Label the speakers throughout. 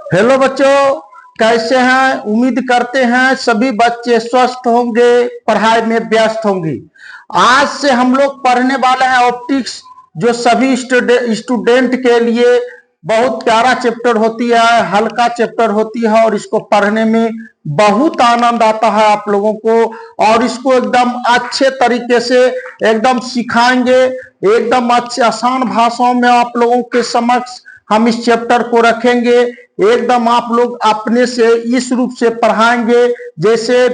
Speaker 1: Hello बच्चों, कैसे हैं? उम्मीद करते हैं सभी बच्चे स्वस्थ होंगे, पढ़ाई में व्यस्त होंगे। आज से हम लोग पढ़ने वाले हैं ऑप्टिक्स, जो सभी स्टूडेंट के लिए बहुत प्यारा चैप्टर होती है, हल्का चैप्टर होती है और इसको पढ़ने में बहुत आनंद आता है आप लोगों को। और इसको एकदम अच्छे तरीके से एकदम सिखाएंगे, एकदम अच्छे आसान भाषाओं में आप लोगों के समक्ष हम इस चैप्टर को रखेंगे। एकदम आप लोग अपने से इस रूप से पढ़ाएंगे जैसे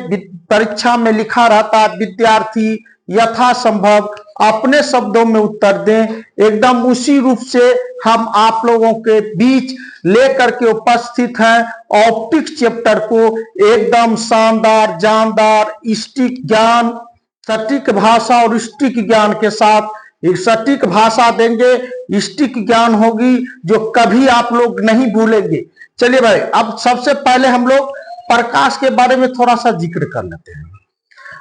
Speaker 1: परीक्षा में लिखा रहता है, विद्यार्थी यथासंभव अपने शब्दों में उत्तर दें। एकदम उसी रूप से हम आप लोगों के बीच लेकर के उपस्थित हैं ऑप्टिक्स चैप्टर को। एकदम शानदार, जानदार, सटीक ज्ञान, सटीक भाषा और सटीक ज्ञान के साथ। एक सटीक भाषा देंगे, सटीक ज्ञान होगी जो कभी आप लोग नहीं भूलेंगे। चलिए भाई, अब सबसे पहले हम लोग प्रकाश के बारे में थोड़ा सा जिक्र कर लेते हैं।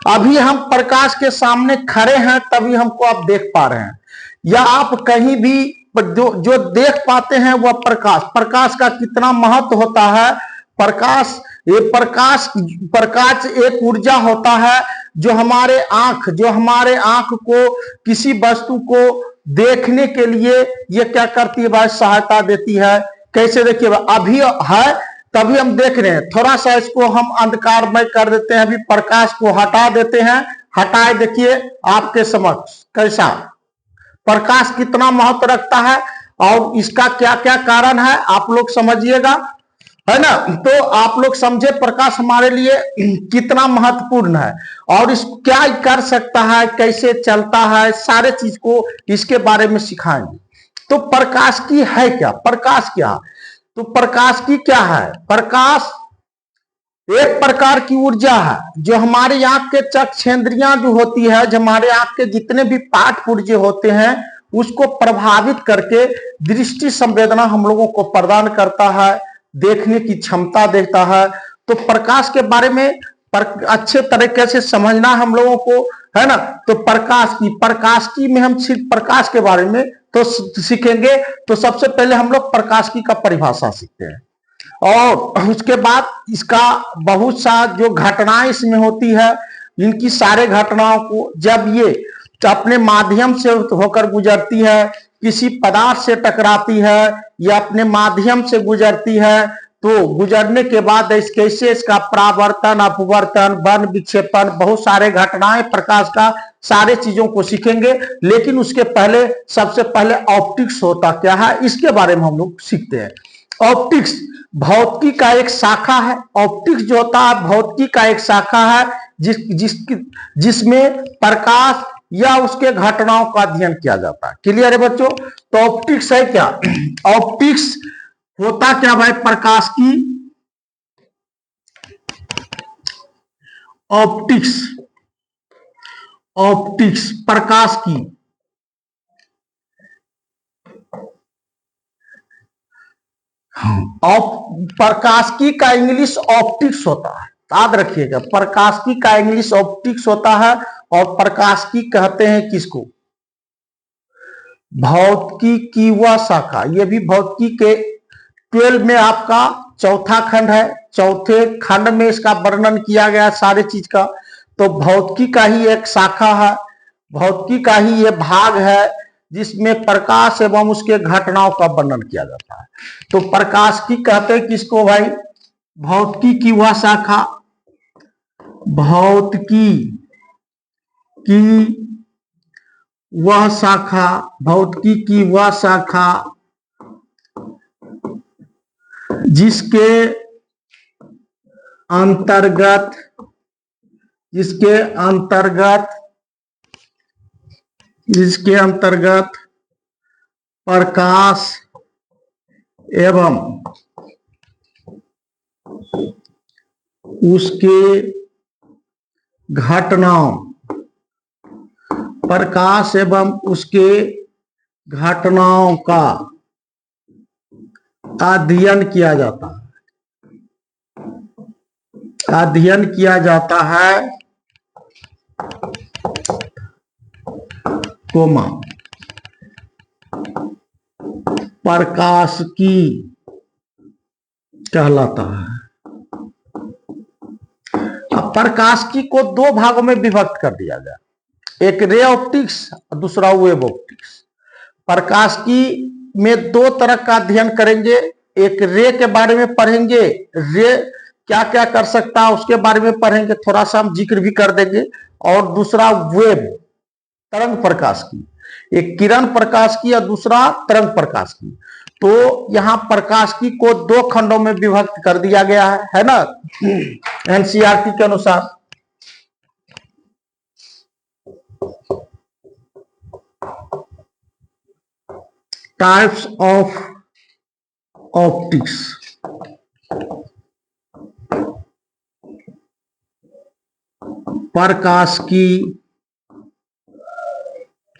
Speaker 1: अभी हम प्रकाश के सामने खड़े हैं तभी हमको आप देख पा रहे हैं, या आप कहीं भी जो देख पाते हैं वह प्रकाश का कितना महत्व होता है। प्रकाश प्रकाश एक ऊर्जा होता है जो हमारे आंख को किसी वस्तु को देखने के लिए ये क्या करती है भाई, सहायता देती है। कैसे? देखिए, अभी है तभी हम देख रहे हैं। थोड़ा सा इसको हम अंधकारमय कर देते हैं, अभी प्रकाश को हटा देते हैं। हटाए, देखिए आपके समक्ष कैसा प्रकाश कितना महत्व रखता है और इसका क्या क्या कारण है आप लोग समझिएगा, है ना। तो आप लोग समझे प्रकाश हमारे लिए कितना महत्वपूर्ण है और इस क्या कर सकता है, कैसे चलता है, सारे चीज को इसके बारे में सिखाएंगे। तो प्रकाश की है क्या? प्रकाश क्या? तो प्रकाश की क्या है? प्रकाश एक प्रकार की ऊर्जा है जो हमारी आंख के चक्षेंद्रियां जो होती है, जो हमारे आंख के जितने भी पार्ट पुर्जे होते हैं उसको प्रभावित करके दृष्टि संवेदना हम लोगों को प्रदान करता है, देखने की क्षमता देता है। तो प्रकाश के बारे में अच्छे तरीके से समझना हम लोगों को, है ना। तो प्रकाश की में हम सिर्फ प्रकाश के बारे में तो सीखेंगे। तो सबसे पहले हम लोग प्रकाश की का परिभाषा सीखते हैं और उसके बाद इसका बहुत सा जो घटनाएं इसमें होती है, इनकी सारे घटनाओं को जब ये अपने माध्यम से होकर गुजरती है, किसी पदार्थ से टकराती है या अपने माध्यम से गुजरती है, तो गुजरने के बाद कैसे इसका परावर्तन, अपवर्तन, बर्न विक्षेपण, बहुत सारे घटनाएं प्रकाश का, सारे चीजों को सीखेंगे। लेकिन उसके पहले सबसे पहले ऑप्टिक्स होता क्या है इसके बारे में हम लोग सीखते हैं। ऑप्टिक्स भौतिकी का एक शाखा है। ऑप्टिक्स जो होता है भौतिकी का एक शाखा है जिसमें प्रकाश या उसके घटनाओं का अध्ययन किया जाता है। क्लियर है बच्चों? तो ऑप्टिक्स है क्या? ऑप्टिक्स होता क्या भाई? प्रकाश की ऑप्टिक्स प्रकाश की प्रकाशिकी का इंग्लिश ऑप्टिक्स होता है, याद रखिएगा। प्रकाशिकी का इंग्लिश ऑप्टिक्स होता है और प्रकाशिकी कहते हैं किसको? भौतिकी की वह शाखा। यह भी भौतिकी के 12 में आपका चौथा खंड है। चौथे खंड में इसका वर्णन किया गया सारे चीज का। तो भौतिकी का ही एक शाखा है, भौतिकी का ही यह भाग है जिसमें प्रकाश एवं उसके घटनाओं का वर्णन किया जाता है। तो प्रकाश की कहते हैं किसको भाई? भौतिकी की वह शाखा, भौतिकी की वह शाखा, भौतिकी की वह शाखा जिसके अंतर्गत प्रकाश एवं उसके घटनाओं, प्रकाश एवं उसके घटनाओं का अध्ययन किया जाता है। अध्ययन किया जाता है, कोमा प्रकाशिकी कहलाता है। अब प्रकाशिकी को दो भागों में विभक्त कर दिया गया, एक रे ऑप्टिक्स और दूसरा वेव ऑप्टिक्स। प्रकाशिकी में दो तरह का अध्ययन करेंगे, एक रे के बारे में पढ़ेंगे, रे क्या क्या कर सकता है उसके बारे में पढ़ेंगे, थोड़ा सा हम जिक्र भी कर देंगे, और दूसरा वेव तरंग प्रकाश की, एक किरण प्रकाश की और दूसरा तरंग प्रकाश की। तो यहां प्रकाश की को दो खंडों में विभक्त कर दिया गया है ना, एनसीईआरटी के अनुसार। टाइप्स ऑफ ऑप्टिक्स, प्रकाशिकी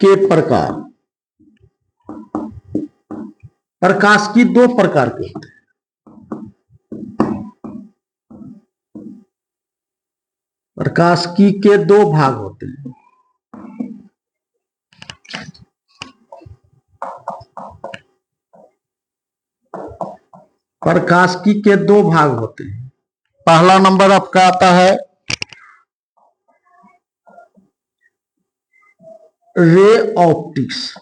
Speaker 1: के प्रकार। प्रकाशिकी दो प्रकार के होते हैं, प्रकाशिकी के दो भाग होते हैं। प्रकाशिकी के दो भाग होते हैं। पहला नंबर आपका आता है रे ऑप्टिक्स,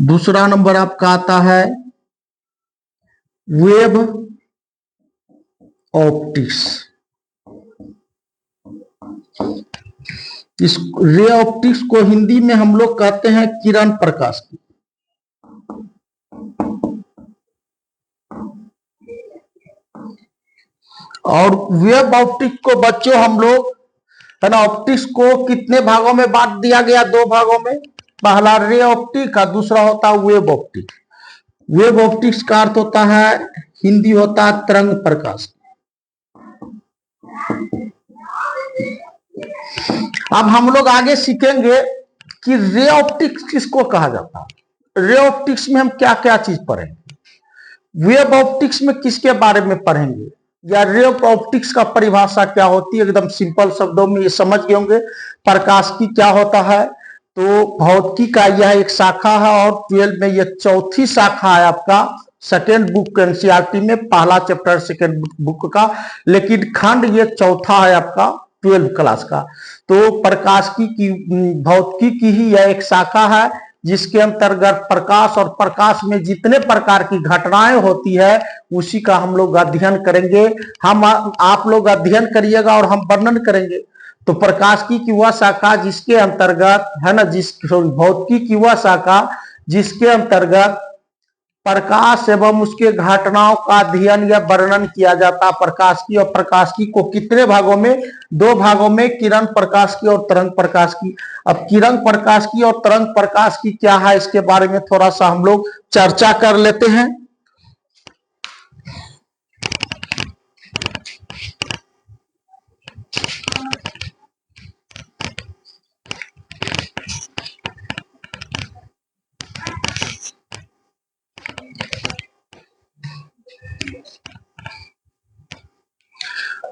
Speaker 1: दूसरा नंबर आपका आता है वेव ऑप्टिक्स। इस रे ऑप्टिक्स को हिंदी में हम लोग कहते हैं किरण प्रकाश की। और वेव ऑप्टिक्स को बच्चों हम लोग है ना, ऑप्टिक्स को कितने भागों में बांट दिया गया, दो भागों में। पहला रे ऑप्टिक और दूसरा होता है वेव ऑप्टिक। वेव ऑप्टिक्स का अर्थ होता है, हिंदी होता है तरंग प्रकाश। अब हम लोग आगे सीखेंगे कि रे ऑप्टिक्स किसको कहा जाता है, रे ऑप्टिक्स में हम क्या क्या चीज पढ़ेंगे, वेव ऑप्टिक्स में किसके बारे में पढ़ेंगे, या रे ऑप्टिक्स का परिभाषा क्या होती है। एकदम सिंपल शब्दों में ये समझ गए होंगे प्रकाशिकी क्या होता है। तो भौतिकी का यह एक शाखा है और 12 में यह चौथी शाखा है आपका सेकेंड बुक एनसीईआरटी में, पहला चैप्टर सेकेंड बुक का, लेकिन खंड ये चौथा है आपका 12 क्लास का। तो प्रकाशिकी की भौतिकी की ही यह एक शाखा है जिसके अंतर्गत प्रकाश और प्रकाश में जितने प्रकार की घटनाएं होती है उसी का हम लोग अध्ययन करेंगे। हम आप लोग अध्ययन करिएगा और हम वर्णन करेंगे। तो प्रकाशिकी की वह शाखा जिसके अंतर्गत है ना, भौतिकी की वह शाखा जिसके अंतर्गत प्रकाश एवं उसके घटनाओं का अध्ययन या वर्णन किया जाता है। प्रकाशिकी और प्रकाशिकी को कितने भागों में, दो भागों में, किरण प्रकाश की और तरंग प्रकाश की। अब किरण प्रकाश की और तरंग प्रकाश की क्या है इसके बारे में थोड़ा सा हम लोग चर्चा कर लेते हैं।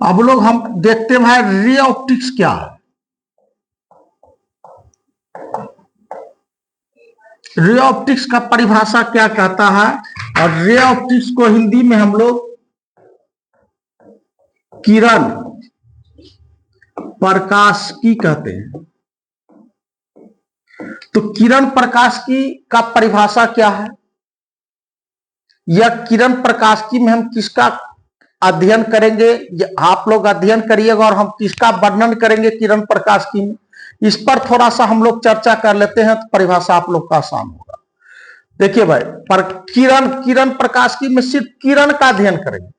Speaker 1: अब लोग हम देखते हैं भाई रे ऑप्टिक्स क्या है। रे ऑप्टिक्स का परिभाषा क्या कहता है, और रे ऑप्टिक्स को हिंदी में हम लोग किरण प्रकाशिकी कहते हैं। तो किरण प्रकाशिकी का परिभाषा क्या है, यह किरण प्रकाशिकी में हम किसका अध्ययन करेंगे, आप लोग अध्ययन करिएगा और हम किसका वर्णन करेंगे किरण प्रकाशिकी में, इस पर थोड़ा सा हम लोग चर्चा कर लेते हैं। तो परिभाषा आप लोग का आसान होगा। देखिए भाई, पर किरण प्रकाशिकी में सिर्फ किरण का अध्ययन करेंगे।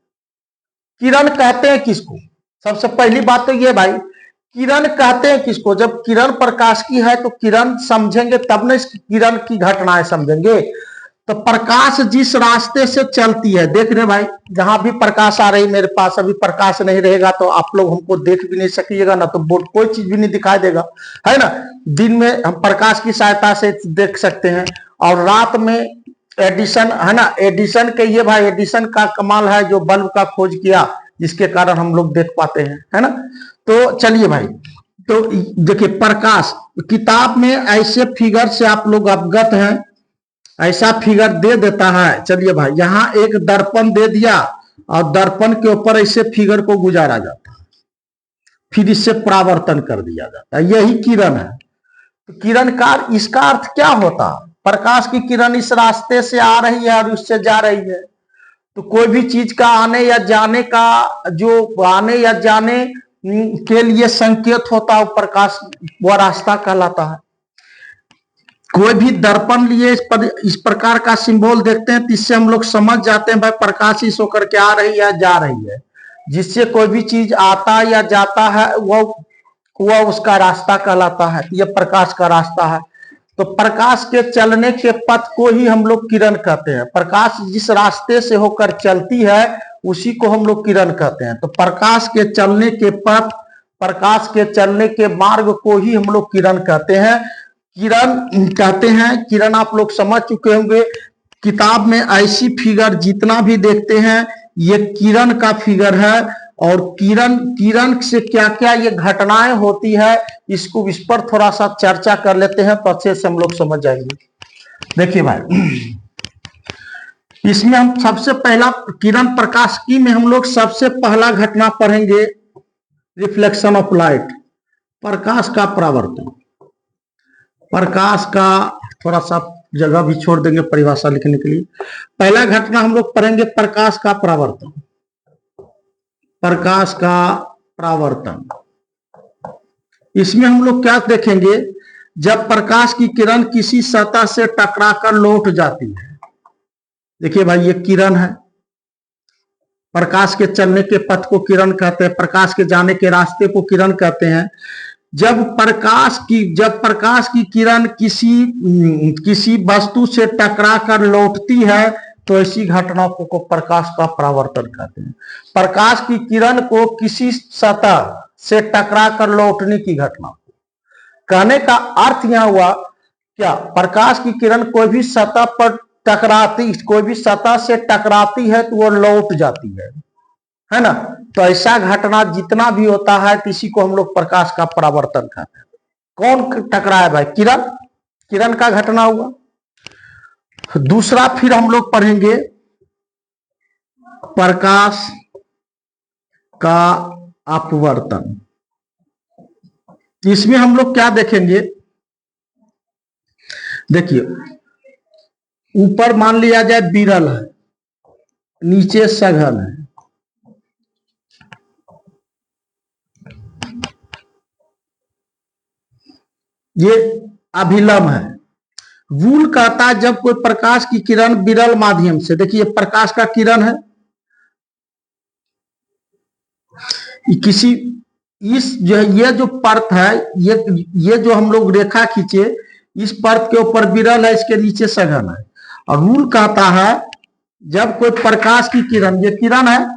Speaker 1: किरण कहते हैं किसको, सबसे पहली बात तो ये भाई, किरण कहते हैं किसको। जब किरण प्रकाशिकी है तो किरण समझेंगे तब ना इस किरण की घटनाएं समझेंगे। तो प्रकाश जिस रास्ते से चलती है, देख रहे भाई, जहां भी प्रकाश आ रही, मेरे पास अभी प्रकाश नहीं रहेगा तो आप लोग हमको देख भी नहीं सकिएगा ना, तो बोर्ड कोई चीज भी नहीं दिखाई देगा, है ना। दिन में हम प्रकाश की सहायता से देख सकते हैं, और रात में एडिशन है ना, एडिशन के ये भाई, एडिशन का कमाल है जो बल्ब का खोज किया जिसके कारण हम लोग देख पाते हैं, है ना। तो चलिए भाई, तो देखिए प्रकाश किताब में ऐसे फिगर से आप लोग अवगत हैं ऐसा फिगर दे देता है। चलिए भाई, यहां एक दर्पण दे दिया और दर्पण के ऊपर ऐसे फिगर को गुजारा जाता है, फिर इससे परावर्तन कर दिया जाता है, यही किरण है। तो किरण का इसका अर्थ क्या होता? प्रकाश की किरण इस रास्ते से आ रही है और उससे जा रही है। तो कोई भी चीज का आने या जाने का, जो आने या जाने के लिए संकेत होता है, प्रकाश वह रास्ता कहलाता है। कोई भी दर्पण लिए इस प्रकार का सिंबल देखते हैं तो इससे हम लोग समझ जाते हैं भाई प्रकाश इस होकर के आ रही है, जा रही है। जिससे कोई भी चीज आता या जाता है वह उसका रास्ता कहलाता है। यह प्रकाश का रास्ता है। तो प्रकाश के चलने के पथ को ही हम लोग किरण कहते हैं। प्रकाश जिस रास्ते से होकर चलती है उसी को हम लोग किरण कहते हैं। तो प्रकाश के चलने के पथ, प्रकाश के चलने के मार्ग को ही हम लोग किरण कहते हैं। किरण कहते हैं, किरण आप लोग समझ चुके होंगे। किताब में ऐसी फिगर जितना भी देखते हैं ये किरण का फिगर है। और किरण से क्या क्या ये घटनाएं होती है, इसको इस पर थोड़ा सा चर्चा कर लेते हैं तो अच्छे से हम लोग समझ जाएंगे। देखिए भाई, इसमें हम सबसे पहला किरण प्रकाश की में हम लोग सबसे पहला घटना पढ़ेंगे रिफ्लेक्शन ऑफ लाइट, प्रकाश का परावर्तन। प्रकाश का थोड़ा सा जगह भी छोड़ देंगे परिभाषा लिखने के लिए। पहला घटना हम लोग पढ़ेंगे प्रकाश का परावर्तन। प्रकाश का परावर्तन, इसमें हम लोग क्या देखेंगे? जब प्रकाश की किरण किसी सतह से टकराकर लौट जाती है। देखिए भाई, ये किरण है। प्रकाश के चलने के पथ को किरण कहते हैं, प्रकाश के जाने के रास्ते को किरण कहते हैं। जब प्रकाश की किरण किसी वस्तु से टकराकर लौटती है तो ऐसी घटना को प्रकाश का परावर्तन कहते हैं। प्रकाश की किरण को किसी सतह से टकराकर लौटने की घटना। कहने का अर्थ यहां हुआ क्या? प्रकाश की किरण कोई भी सतह पर कोई भी सतह से टकराती है तो वो लौट जाती है ना? तो ऐसा घटना जितना भी होता है इसी को हम लोग प्रकाश का परावर्तन कहते हैं। कौन टकराया भाई? किरण का घटना हुआ। दूसरा फिर हम लोग पढ़ेंगे प्रकाश का अपवर्तन। इसमें हम लोग क्या देखेंगे? देखिए, ऊपर मान लिया जाए विरल है, नीचे सघन है। ये अभिलंब है। वूल कहता है जब कोई प्रकाश की किरण विरल माध्यम से, देखिए प्रकाश का किरण है, किसी ये जो परत है, ये जो हम लोग रेखा खींचे, इस परत के ऊपर विरल है, इसके नीचे सघन है। और वूल कहता है जब कोई प्रकाश की किरण, ये किरण है,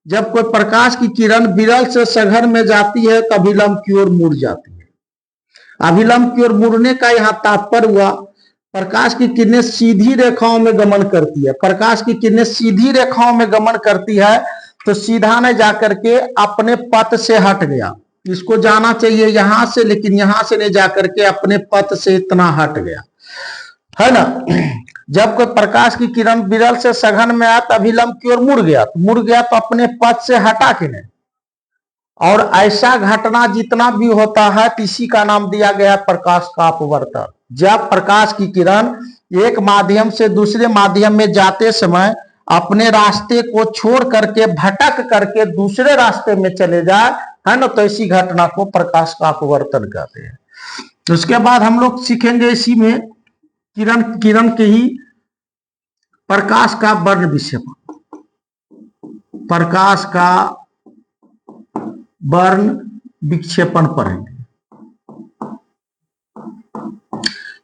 Speaker 1: जब कोई प्रकाश की किरण विरल से सघन में जाती है तो अभिलंब की ओर मुड़ जाती है। अभिलंब की ओर मुड़ने का यहाँ तात्पर्य हुआ प्रकाश की किरणें सीधी रेखाओं में गमन करती है। प्रकाश की किरणें सीधी रेखाओं में गमन करती है तो सीधा न जाकर के अपने पथ से हट गया। इसको जाना चाहिए यहां से, लेकिन यहां से नहीं जाकर के अपने पथ से इतना हट गया, है ना? जब कोई प्रकाश की किरण विरल से सघन में आया तो अभिलंब की ओर मुड़ गया तो अपने पथ से हटा के नहीं। और ऐसा घटना जितना भी होता है इसी का नाम दिया गया प्रकाश का अपवर्तन। जब प्रकाश की किरण एक माध्यम से दूसरे माध्यम में जाते समय अपने रास्ते को छोड़ करके भटक करके दूसरे रास्ते में चले जाए, है ना, तो इसी घटना को प्रकाश का अपवर्तन कहते हैं। तो उसके बाद हम लोग सीखेंगे इसी में किरण के ही प्रकाश का वर्ण विक्षेपण। प्रकाश का वर्ण विक्षेपण पढ़ेंगे।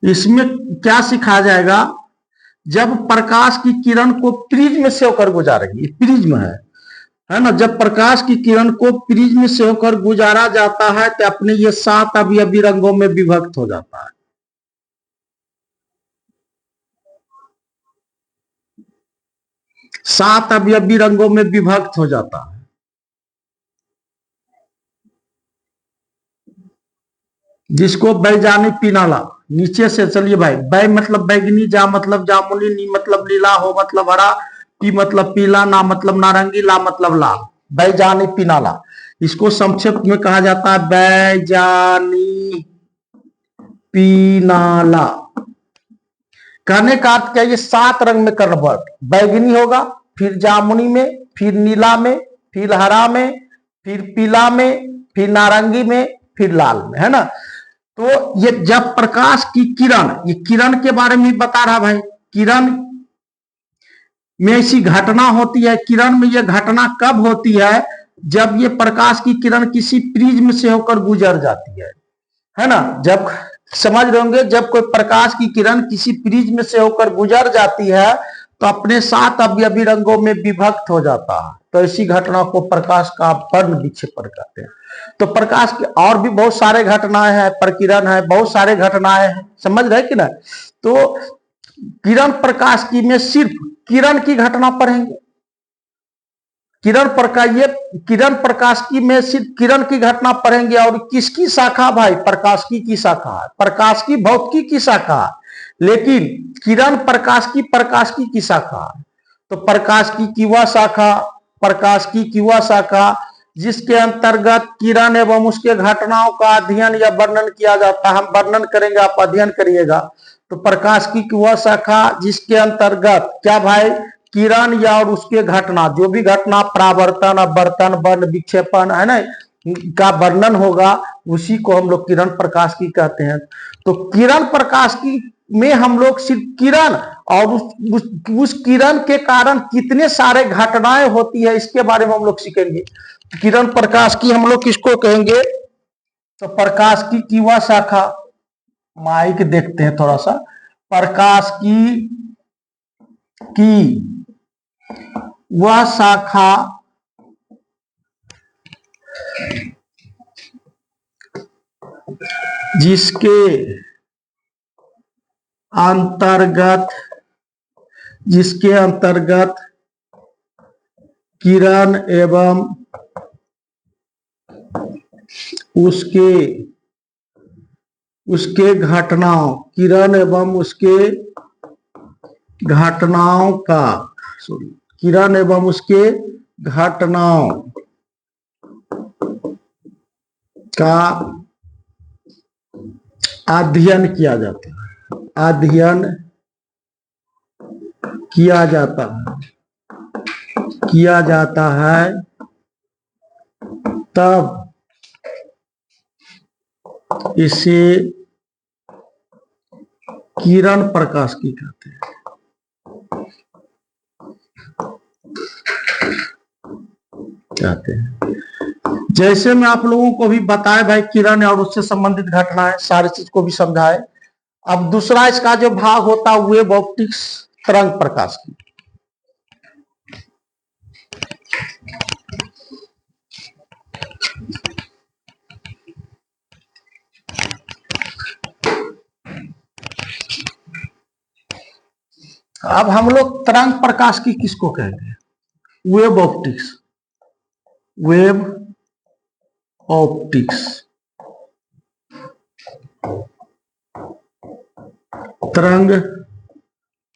Speaker 1: इसमें क्या सिखाया जाएगा? जब प्रकाश की किरण को प्रिज्म से होकर गुजारेगी, प्रिज्म है ना, जब प्रकाश की किरण को प्रिज्म से होकर गुजारा जाता है तो अपने ये 7 अवयवी रंगों में विभक्त हो जाता है। 7 अवयवी रंगों में विभक्त हो जाता है। जिसको बैजानी पीनाला, नीचे से चलिए भाई, बै मतलब बैगनी, जा मतलब जामुनी, नी मतलब नीला, हो मतलब हरा, पी मतलब पीला, ना मतलब नारंगी, ला मतलब लाल, बैजानी पीनाला। इसको संक्षिप्त में कहा जाता है बैजानी पीनाला। कहने का अर्थ क्या, ये 7 रंग में कन्वर्ट, बैगनी होगा, फिर जामुनी में, फिर नीला में, फिर हरा में, फिर पीला में, फिर नारंगी में, फिर लाल में, है ना। तो ये जब प्रकाश की किरण, ये किरण के बारे में बता रहा भाई, किरण में ऐसी घटना होती है, किरण में ये घटना कब होती है, जब ये प्रकाश की किरण किसी प्रिज्म से होकर गुजर जाती है ना। जब समझ रहे होंगे, जब कोई प्रकाश की किरण किसी प्रिज्म से होकर गुजर जाती है तो अपने 7 अवयवी रंगों में विभक्त हो जाता है, तो ऐसी घटना को प्रकाश का वर्ण विक्षेपण कहते हैं। तो प्रकाश के और भी बहुत सारे घटनाएं हैं, प्रकिरण है, बहुत सारे घटनाएं हैं, समझ रहे कि ना। तो किरण प्रकाश की में सिर्फ किरण की घटना पढ़ेंगे, किरण प्रकाश की में सिर्फ किरण की घटना पढ़ेंगे। और किसकी शाखा भाई, प्रकाश की शाखा है, प्रकाश की भौतिकी की शाखा है, लेकिन किरण प्रकाश की शाखा है। तो प्रकाश की वह शाखा, प्रकाश की वह शाखा जिसके अंतर्गत किरण एवं उसके घटनाओं का अध्ययन या वर्णन किया जाता है। हम वर्णन करेंगे, आप अध्ययन करिएगा। तो प्रकाश की वह शाखा जिसके अंतर्गत क्या भाई, किरण या और उसके घटना, जो भी घटना परावर्तन, अपवर्तन, वर्ण विक्षेपण है ना, का वर्णन होगा, उसी को हम लोग किरण प्रकाश की कहते हैं। तो किरण प्रकाश की में हम लोग सिर्फ किरण और उस किरण के कारण कितने सारे घटनाएं होती है, इसके बारे में हम लोग सीखेंगे। किरण प्रकाश की हम लोग किसको कहेंगे, तो प्रकाश की वह शाखा, माइक देखते हैं थोड़ा सा, प्रकाश की वह शाखा जिसके अंतर्गत किरण एवं उसके घटनाओं, किरण एवं उसके घटनाओं का, किरण एवं उसके घटनाओं का अध्ययन किया जाता है, अध्ययन किया जाता है, तब इसे किरण प्रकाश की कहते हैं। जैसे मैं आप लोगों को भी बताया भाई, किरण और उससे संबंधित घटनाएं, सारी चीज को भी समझाए। अब दूसरा इसका जो भाग होता है वेव ऑप्टिक्स, तरंग प्रकाश की। अब हम लोग तरंग प्रकाश की किसको कहेंगे, वेव ऑप्टिक्स, वेव ऑप्टिक्स, तरंग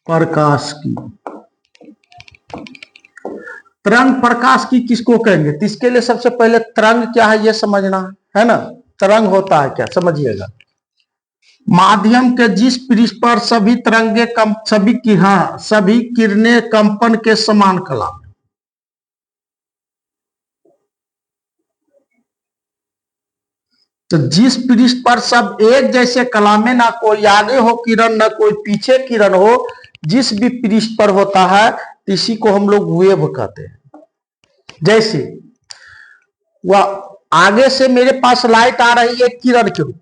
Speaker 1: प्रकाश की। तरंग प्रकाश की किसको कहेंगे, तो इसके लिए सबसे पहले तरंग क्या है ये समझना है ना। तरंग होता है क्या, समझिएगा, माध्यम के जिस पृष्ठ पर सभी तरंगे सभी किरणें कंपन के समान कला में, तो जिस पृष्ठ पर सब एक जैसे कला में, ना कोई आगे हो किरण ना कोई पीछे किरण हो, जिस भी पृष्ठ पर होता है इसी को हम लोग वेव कहते हैं। जैसे वह आगे से मेरे पास लाइट आ रही है किरण के रूप में,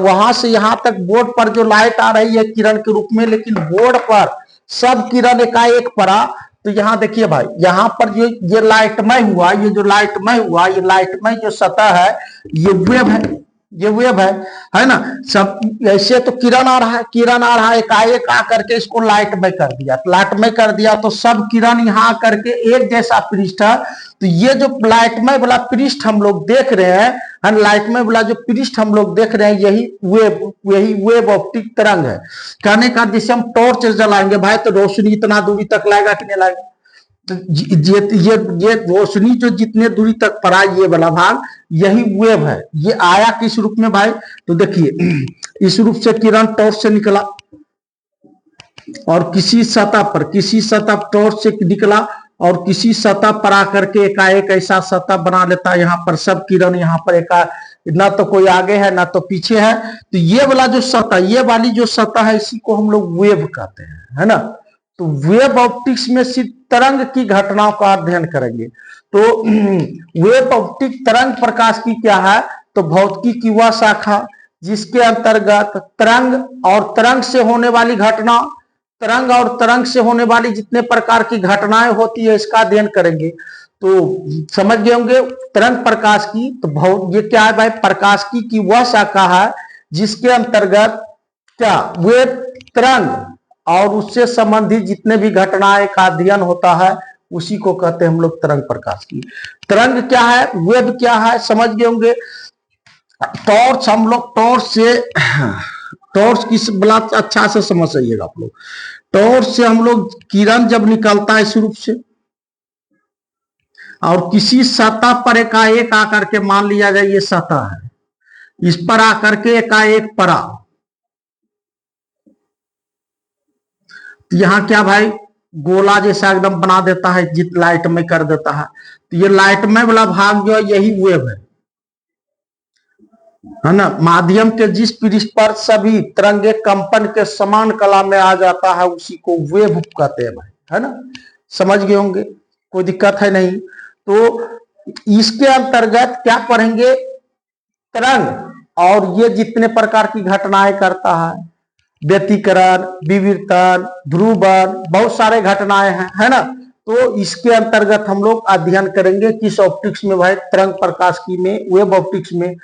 Speaker 1: वहां से यहां तक बोर्ड पर जो लाइट आ रही है किरण के रूप में, लेकिन बोर्ड पर सब किरण एकाएक पड़ा। तो यहाँ देखिए भाई, यहाँ पर जो ये लाइटमय हुआ, ये जो लाइटमय हुआ, ये लाइटमय जो सतह है ये वेव है, ये वेव है ना। सब ऐसे तो किरण आ रहा है, किरण आ रहा है, एकाएक आकर के इसको लाइट में कर दिया, लाइट में कर दिया तो सब किरण यहाँ करके एक जैसा पृष्ठ है। तो ये जो लाइटमय वाला पृष्ठ हम लोग देख रहे हैं, लाइटमय वाला जो पृष्ठ हम लोग देख रहे हैं, यही वेव ऑप्टिक तरंग है। कहने का जिसे हम टॉर्च जलाएंगे भाई तो रोशनी इतना दूरी तक लाएगा कि नहीं लाएगा। तो ये रोशनी जो जितने दूरी तक पड़ा ये वाला भाग यही वेव है। ये आया किस रूप में भाई, तो देखिए इस रूप से किरण टॉर्च से निकला और किसी सतह टॉर्च से निकला और किसी सतह पर आकर के एकाएक ऐसा सतह बना लेता है। यहाँ पर सब किरण यहाँ पर ना तो कोई आगे है ना तो पीछे है। तो ये वाला जो सतह, ये वाली जो सतह है इसी को हम लोग वेव कहते हैं, है ना। तो वेव ऑप्टिक्स में सिर्फ तरंग की घटनाओं का अध्ययन करेंगे। तो वेव ऑप्टिक तरंग प्रकाश की क्या है, तो भौतिकी की वह शाखा जिसके अंतर्गत तरंग और तरंग से होने वाली घटना, तरंग और तरंग से होने वाली जितने प्रकार की घटनाएं होती है इसका अध्ययन करेंगे। तो समझ गए होंगे तरंग प्रकाश की। तो ये क्या है भाई, प्रकाश की वह शाखा है जिसके अंतर्गत क्या वे तरंग और उससे संबंधित जितने भी घटनाएं का अध्ययन होता है उसी को कहते हैं हम लोग तरंग प्रकाश की। तरंग क्या है, वेव क्या है, समझ गए होंगे। टॉर्च हम लोग टॉर्च किस बला अच्छा से समझ जाइएगा आप लोग। टॉर्च से हम लोग किरण जब निकलता है इस रूप से और किसी सतह पर एकाएक आकर के, मान लिया जाए ये सतह है, इस पर आकर के एकाएक पड़ा, यहां क्या भाई गोला जैसा एकदम बना देता है, जित लाइट में कर देता है। तो ये लाइट में वाला भाग जो है यही वेव है ना। माध्यम के जिस पृष्ठ पर सभी तरंगे कंपन के समान कला में आ जाता है उसी को वेव कहते हैं भाई, है ना। समझ गए होंगे, कोई दिक्कत है नहीं। तो इसके अंतर्गत क्या पढ़ेंगे, तरंग और ये जितने प्रकार की घटनाएं करता है, व्यतिकरण, विवर्तन, ध्रुवन, बहुत सारे घटनाएं हैं, है ना। तो इसके अंतर्गत हम लोग अध्ययन करेंगे किस ऑप्टिक्स में भाई, तरंग प्रकाश की में, वेव ऑप्टिक्स में।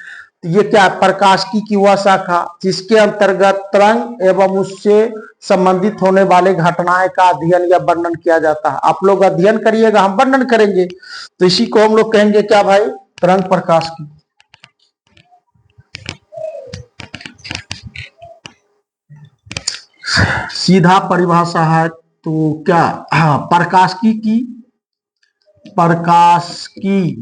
Speaker 1: तो ये क्या प्रकाश की वह शाखा जिसके अंतर्गत तरंग एवं उससे संबंधित होने वाले घटनाएं का अध्ययन या वर्णन किया जाता है। आप लोग अध्ययन करिएगा, हम वर्णन करेंगे। तो इसी को हम लोग कहेंगे क्या भाई, तरंग प्रकाश की। सीधा परिभाषा है तो क्या, प्रकाश की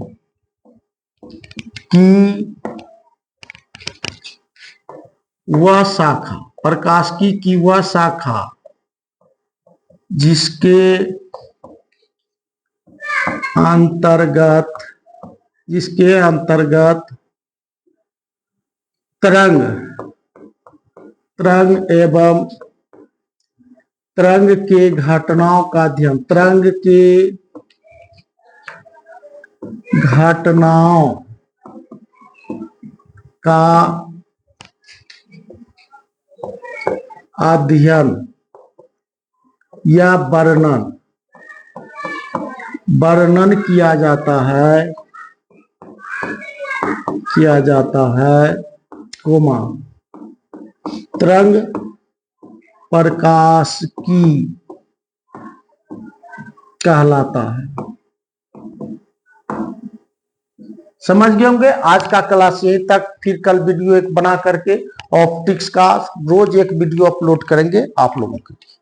Speaker 1: वह शाखा, प्रकाश की वह शाखा जिसके अंतर्गत तरंग एवं तरंग के घटनाओं का अध्ययन, तरंग के घटनाओं का अध्ययन या वर्णन किया जाता है, कोमा तरंग प्रकाश की कहलाता है। समझ गए होंगे। आज का क्लास यही तक, फिर कल वीडियो एक बना करके ऑप्टिक्स का रोज एक वीडियो अपलोड करेंगे आप लोगों के लिए।